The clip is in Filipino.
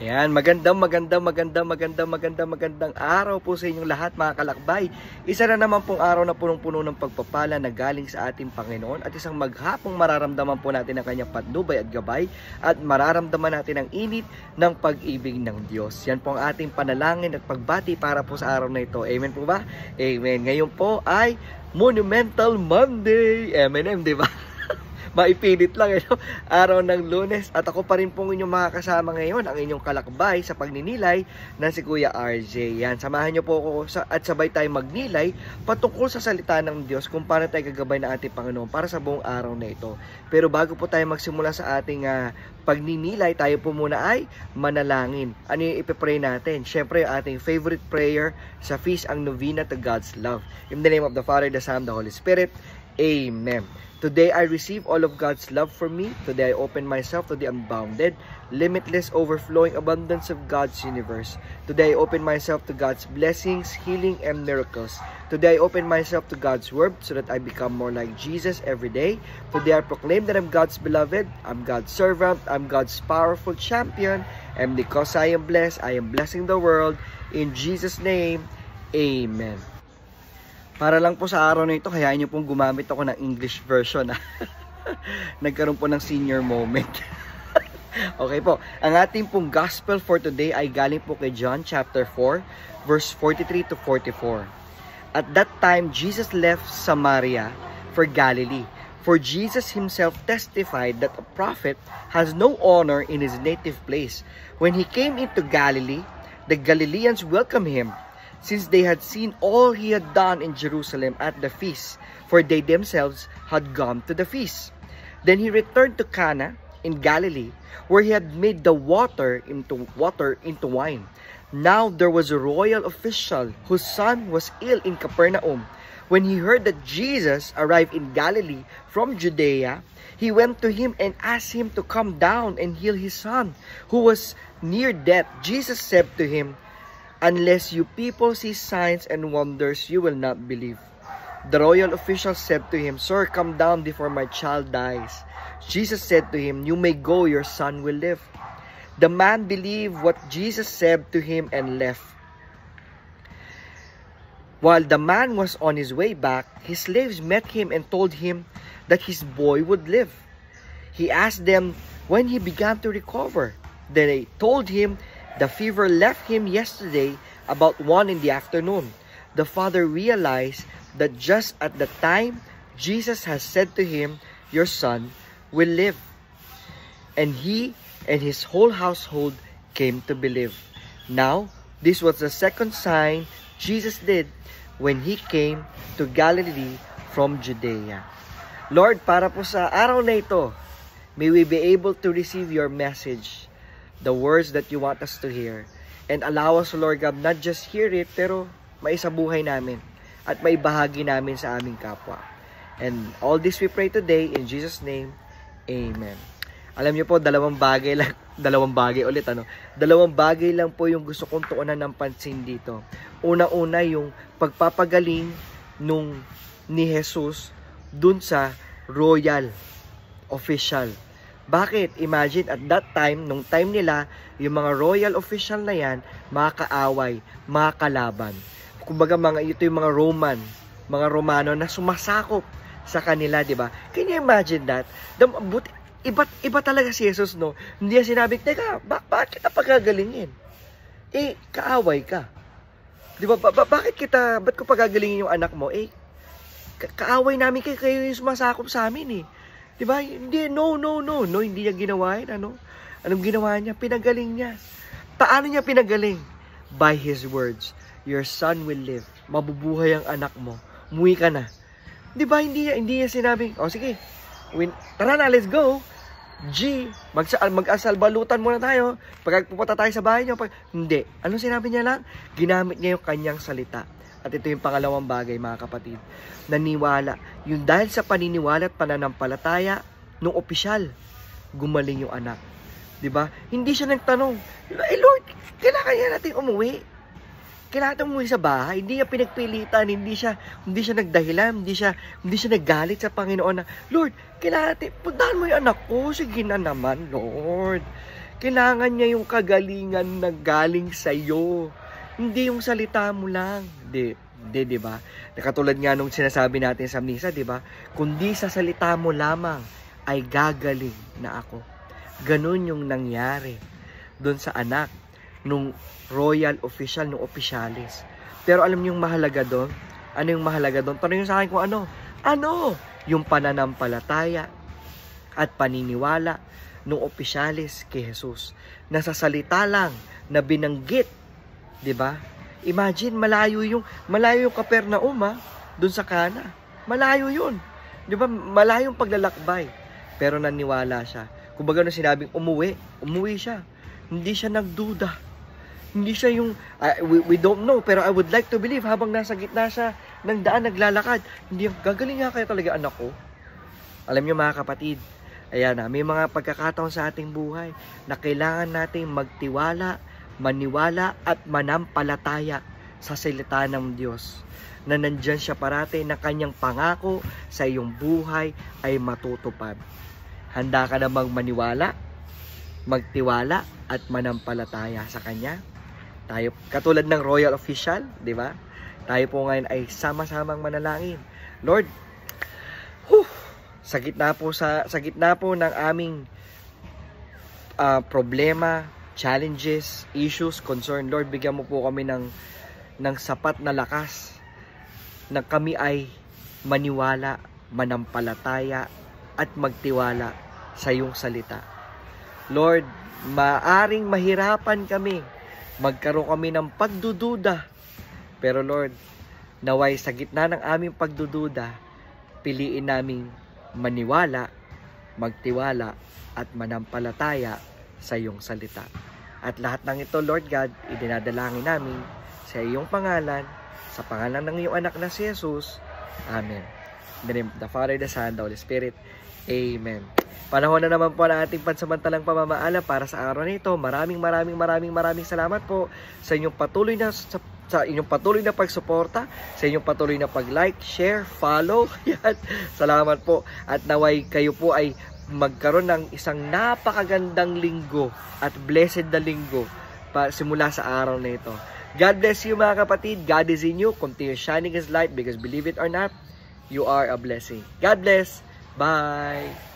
Ayan, magandang araw po sa inyong lahat mga kalakbay. Isa na naman pong araw na punong-puno ng pagpapala na galing sa ating Panginoon at isang maghapong mararamdaman po natin ang kanyang patnubay at gabay at mararamdaman natin ang init ng pag-ibig ng Diyos. Yan po ang ating panalangin at pagbati para po sa araw na ito. Amen po ba? Amen. Ngayon po ay Monumental Monday. M&M, di ba? Maipilit lang araw ng Lunes at ako pa rin pong inyong makakasama ngayon, ang inyong kalakbay sa pagninilay ng si Kuya RJ. Yan, samahan niyo po ako at sabay tayo magnilay patungkol sa salita ng Diyos kung paano tayo gagabay ng ating Panginoon para sa buong araw na ito. Pero bago po tayo magsimula sa ating pagninilay, tayo po muna ay manalangin. Ano yung ipipray natin? Siyempre, yung ating favorite prayer sa feast, ang novena to God's love. In the name of the Father, the Son, the Holy Spirit. Amen. Today I receive all of God's love for me. Today I open myself to the unbounded, limitless, overflowing abundance of God's universe. Today I open myself to God's blessings, healing, and miracles. Today I open myself to God's word so that I become more like Jesus every day. Today I proclaim that I'm God's beloved, I'm God's servant, I'm God's powerful champion, and because I am blessed, I am blessing the world. In Jesus' name, Amen. Para lang po sa araw na ito, hayaan nyo pong gumamit ako ng English version. Nagkaroon po ng senior moment. Okay po. Ang ating pong gospel for today ay galing po kay John chapter 4, verse 43 to 44. At that time, Jesus left Samaria for Galilee. For Jesus himself testified that a prophet has no honor in his native place. When he came into Galilee, the Galileans welcomed him, since they had seen all he had done in Jerusalem at the feast, for they themselves had gone to the feast. Then he returned to Cana in Galilee, where he had made the water into wine. Now there was a royal official whose son was ill in Capernaum. When he heard that Jesus arrived in Galilee from Judea, he went to him and asked him to come down and heal his son, who was near death. Jesus said to him, "Unless you people see signs and wonders, you will not believe." The royal official said to him, "Sir, come down before my child dies." Jesus said to him, "You may go, your son will live." The man believed what Jesus said to him and left. While the man was on his way back, his slaves met him and told him that his boy would live. He asked them when he began to recover. They told him, "The fever left him yesterday about 1 in the afternoon." The father realized that just at the time Jesus has said to him, "Your son will live." And he and his whole household came to believe. Now, this was the second sign Jesus did when he came to Galilee from Judea. Lord, para po sa araw na ito, may we be able to receive your message, the words that you want us to hear. And allow us, Lord God, not just hear it, pero maisabuhay namin at maibahagi namin sa aming kapwa. And all this we pray today in Jesus' name, Amen. Alam niyo po, dalawang bagay lang po yung gusto kong tuunan ng pansin dito. Una-una yung pagpapagaling ni Jesus dun sa royal official. Bakit? Imagine at that time, nung time nila, yung mga royal official na yan, mga kaaway, mga kalaban. Kumbaga ito yung mga Romano na sumasakop sa kanila, di ba? Can you imagine that? Iba talaga si Jesus, no? Hindi niya sinabi, teka, bakit kita pagagalingin? Kaaway ka. Di ba? Ba't ko pagagalingin yung anak mo? Kaaway namin kayo yung sumasakop sa amin, eh. Diba? Hindi, no, hindi niya ginawa yun, Anong ginawa niya? Pinagaling niya. Paano niya pinagaling? By His words. Your son will live. Mabubuhay ang anak mo. Umuwi ka na. Diba? Hindi niya sinabing, sige, tara na, let's go. Mag-asalbalutan muna tayo. Pag pupunta tayo sa bahay niyo. Hindi. Anong sinabi niya lang? Ginamit niya yung kanyang salita. At ito yung pangalawang bagay, mga kapatid. Naniwala. Yung dahil sa paniniwala at pananampalataya ng opisyal, gumaling yung anak. Diba? Hindi siya nagtanong, Lord, kailangan natin umuwi. Kailangan umuwi sa bahay. Hindi niya pinagpilitan, hindi siya nagdahilan, hindi siya naggalit sa Panginoon na, Lord, kailangan natin, puntahan mo yung anak ko. Sige na naman, Lord. Kailangan niya yung kagalingan na galing sa iyo. Hindi yung salita mo lang. Di ba? Katulad nga nung sinasabi natin sa misa, di ba? Kundi sa salita mo lamang ay gagaling na ako. Ganun yung nangyari doon sa anak nung royal official, nung opisyalis. Pero alam niyo yung mahalaga doon? Ano yung mahalaga doon? Tanong sa akin kung ano? Ano? Yung pananampalataya at paniniwala nung opisyalis kay Jesus. Nasa salita lang na binanggit, 'di ba? Imagine malayo yung Capernaum doon sa Cana. Malayo 'yun. 'Di ba? Malayo yung paglalakbay. Pero naniwala siya. Kumbaga nung sinabing umuwi siya. Hindi siya nagduda. Hindi siya yung we don't know, pero I would like to believe habang nasa gitna siya ng daan naglalakad. Hindi gagaling nga kaya talaga anak ko. Alam niyo mga kapatid, ayan may mga pagkakataon sa ating buhay na kailangan nating magtiwala, maniwala at manampalataya sa salita ng Diyos. Na nandyan siya parate na kanyang pangako sa iyong buhay ay matutupad. Handa ka namang maniwala, magtiwala at manampalataya sa Kanya? Tayo, katulad ng royal official, di ba? Tayo po ngayon ay sama-samang manalangin. Lord, sa gitna po ng aming problema, challenges, issues, concern, Lord, bigyan mo po kami ng sapat na lakas na kami ay maniwala, manampalataya at magtiwala sa iyong salita. Lord, maaring mahirapan kami, magkaroon kami ng pagdududa. Pero Lord, naway sa gitna ng aming pagdududa, piliin naming maniwala, magtiwala at manampalataya sa iyong salita. At lahat ng ito, Lord God, idinadalangin namin sa iyong pangalan, sa pangalan ng iyong anak na si Jesus. Amen. In the name of the Father, the Son, the Holy Spirit. Amen. Panahon na naman po ng ating pansamantalang pamamaala para sa araw na ito. Maraming salamat po sa inyong patuloy na pagsuporta, sa inyong patuloy na pag-like, share, follow. Yan. Salamat po. At naway kayo po ay magkaroon ng isang napakagandang linggo at blessed na linggo simula sa araw na ito. God bless you mga kapatid. God is in you. Continue shining His light because believe it or not, you are a blessing. God bless. Bye.